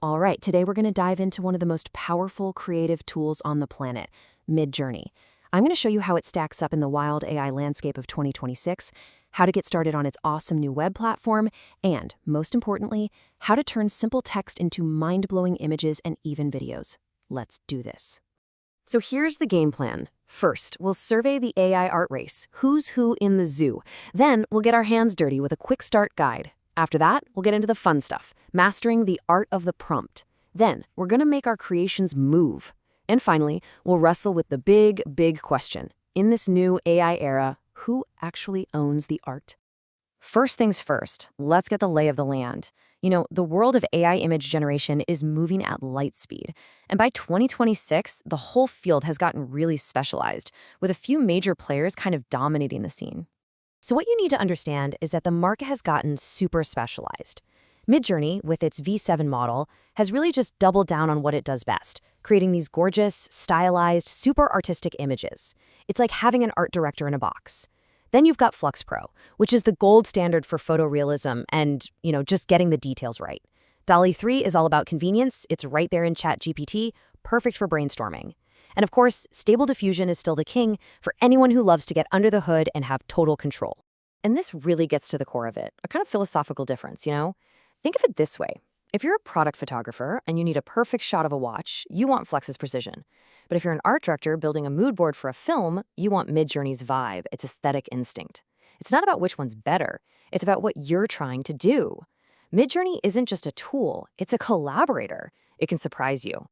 All right, today we're going to dive into one of the most powerful creative tools on the planet, MidJourney. I'm going to show you how it stacks up in the wild AI landscape of 2026, how to get started on its awesome new web platform, and, most importantly, how to turn simple text into mind-blowing images and even videos. Let's do this. So here's the game plan. First, we'll survey the AI art race, who's who in the zoo. Then, we'll get our hands dirty with a quick start guide. After that, we'll get into the fun stuff, mastering the art of the prompt. Then, we're going to make our creations move. And finally, we'll wrestle with the big question. In this new AI era, who actually owns the art? First things first, let's get the lay of the land. The world of AI image generation is moving at light speed. And by 2026, the whole field has gotten really specialized, with a few major players kind of dominating the scene. So what you need to understand is that the market has gotten super specialized. MidJourney, with its V7 model, has really just doubled down on what it does best, creating these gorgeous, stylized, super artistic images. It's like having an art director in a box. Then you've got Flux Pro, which is the gold standard for photorealism and, just getting the details right. DALL-E 3 is all about convenience. It's right there in ChatGPT, perfect for brainstorming. And of course, Stable Diffusion is still the king for anyone who loves to get under the hood and have total control. And this really gets to the core of it, a kind of philosophical difference, Think of it this way. If you're a product photographer and you need a perfect shot of a watch, you want Flux's precision. But if you're an art director building a mood board for a film, you want MidJourney's vibe, its aesthetic instinct. It's not about which one's better. It's about what you're trying to do. MidJourney isn't just a tool. It's a collaborator. It can surprise you.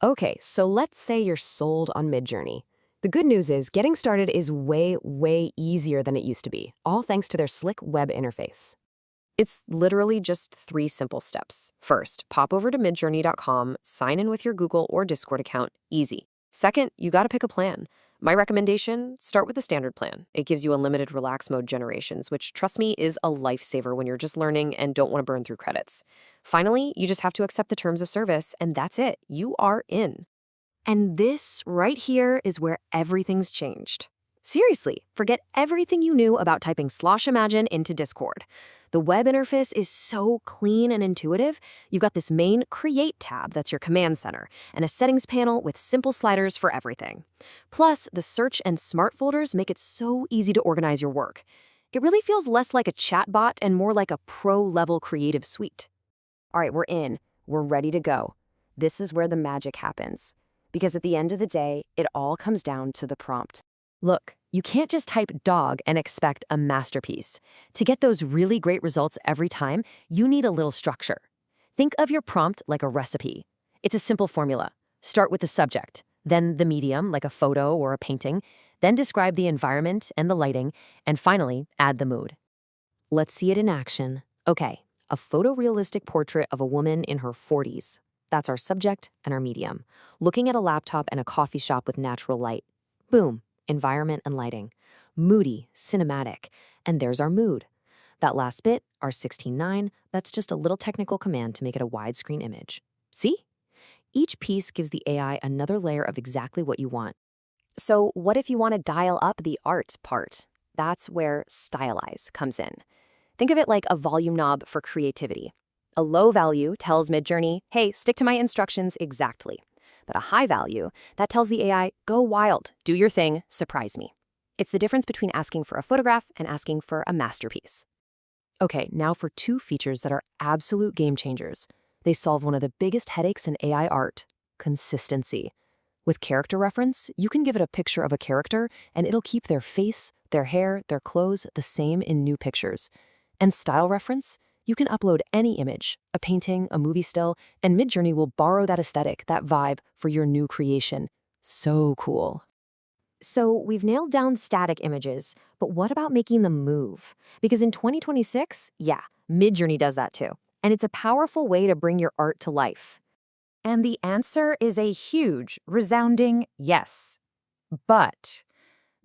Okay, so let's say you're sold on MidJourney. The good news is getting started is way easier than it used to be, all thanks to their slick web interface. It's literally just 3 simple steps. First, pop over to midjourney.com, sign in with your Google or Discord account, easy. Second, you gotta pick a plan. My recommendation, start with the standard plan. It gives you unlimited relax mode generations, which, trust me, is a lifesaver when you're just learning and don't want to burn through credits. Finally, you just have to accept the terms of service, and that's it. You are in. And this right here is where everything's changed. Seriously, forget everything you knew about typing slosh imagine into Discord. The web interface is so clean and intuitive. You've got this main Create tab that's your command center, and a settings panel with simple sliders for everything. Plus, the search and smart folders make it so easy to organize your work. It really feels less like a chatbot and more like a pro-level creative suite. All right, we're in. We're ready to go. This is where the magic happens. Because at the end of the day, it all comes down to the prompt. Look, you can't just type dog and expect a masterpiece. To get those really great results every time, you need a little structure. Think of your prompt like a recipe. It's a simple formula. Start with the subject, then the medium, like a photo or a painting, then describe the environment and the lighting, and finally, add the mood. Let's see it in action. Okay, a photorealistic portrait of a woman in her 40s. That's our subject and our medium. Looking at a laptop and a coffee shop with natural light. Boom. Environment and lighting. Moody, cinematic. And there's our mood. That last bit, our 16:9, that's just a little technical command to make it a widescreen image. See? Each piece gives the AI another layer of exactly what you want. So what if you want to dial up the art part? That's where Stylize comes in. Think of it like a volume knob for creativity. A low value tells MidJourney, hey, stick to my instructions exactly. But a high value, that tells the AI, go wild, do your thing, surprise me. It's the difference between asking for a photograph and asking for a masterpiece. Okay, now for 2 features that are absolute game changers. They solve one of the biggest headaches in AI art, consistency. With character reference, you can give it a picture of a character and it'll keep their face, their hair, their clothes the same in new pictures. And style reference, you can upload any image, a painting, a movie still, and MidJourney will borrow that aesthetic, that vibe, for your new creation. So cool. So we've nailed down static images, but what about making them move? Because in 2026, MidJourney does that too. And it's a powerful way to bring your art to life. And the answer is a huge, resounding yes. But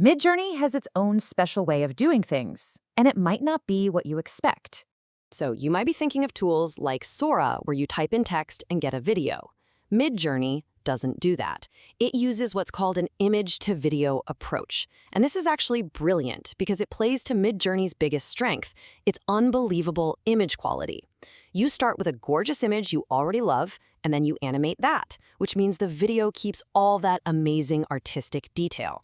MidJourney has its own special way of doing things, and it might not be what you expect. So you might be thinking of tools like Sora, where you type in text and get a video. MidJourney doesn't do that. It uses what's called an image-to-video approach. And this is actually brilliant because it plays to MidJourney's biggest strength, its unbelievable image quality. You start with a gorgeous image you already love, and then you animate that, which means the video keeps all that amazing artistic detail.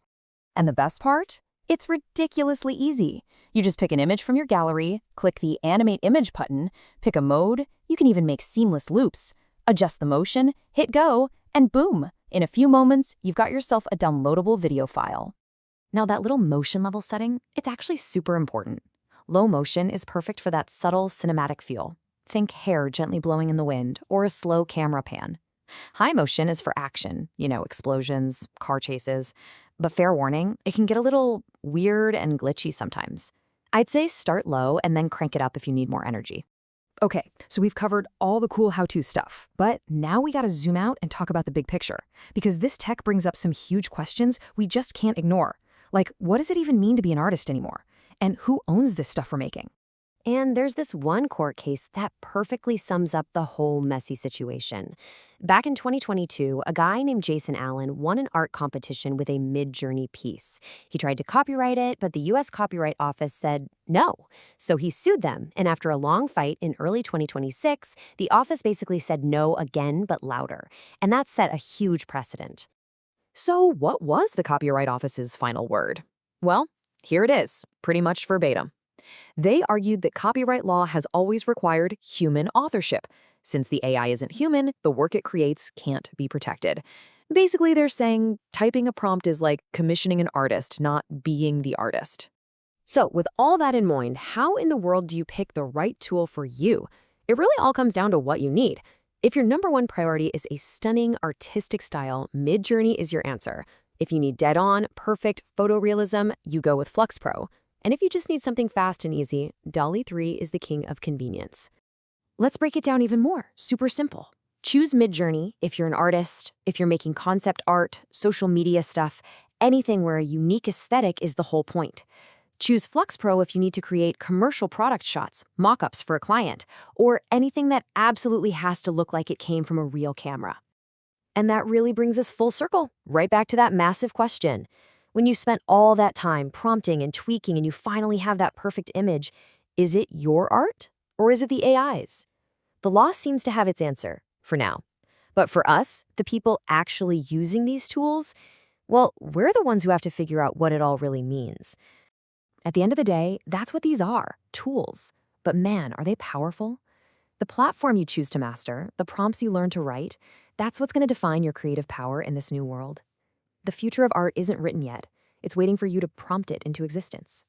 And the best part? It's ridiculously easy. You just pick an image from your gallery, click the Animate Image button, pick a mode, you can even make seamless loops, adjust the motion, hit go, and boom! In a few moments, you've got yourself a downloadable video file. Now that little motion level setting, it's actually super important. Low motion is perfect for that subtle cinematic feel. Think hair gently blowing in the wind or a slow camera pan. High motion is for action, explosions, car chases. But fair warning, it can get a little weird and glitchy sometimes. I'd say start low and then crank it up if you need more energy. Okay, so we've covered all the cool how-to stuff, but now we gotta zoom out and talk about the big picture, because this tech brings up some huge questions we just can't ignore. Like, what does it even mean to be an artist anymore? And who owns this stuff we're making? And there's this one court case that perfectly sums up the whole messy situation. Back in 2022, a guy named Jason Allen won an art competition with a MidJourney piece. He tried to copyright it, but the U.S. Copyright Office said no. So he sued them, and after a long fight in early 2026, the office basically said no again, but louder. And that set a huge precedent. So what was the Copyright Office's final word? Well, here it is, pretty much verbatim. They argued that copyright law has always required human authorship. Since the AI isn't human, the work it creates can't be protected. Basically, they're saying typing a prompt is like commissioning an artist, not being the artist. So with all that in mind, how in the world do you pick the right tool for you? It really all comes down to what you need. If your number one priority is a stunning artistic style, MidJourney is your answer. If you need dead-on, perfect photorealism, you go with Flux Pro. And if you just need something fast and easy, DALL-E 3 is the king of convenience. Let's break it down even more. Super simple. Choose MidJourney if you're an artist, if you're making concept art, social media stuff, anything where a unique aesthetic is the whole point. Choose Flux Pro if you need to create commercial product shots, mock-ups for a client, or anything that absolutely has to look like it came from a real camera. And that really brings us full circle, right back to that massive question. When you spent all that time prompting and tweaking and you finally have that perfect image, is it your art or is it the AI's? The law seems to have its answer, for now. But for us, the people actually using these tools, well, we're the ones who have to figure out what it all really means. At the end of the day, that's what these are, tools. But man, are they powerful? The platform you choose to master, the prompts you learn to write, that's what's going to define your creative power in this new world. The future of art isn't written yet. It's waiting for you to prompt it into existence.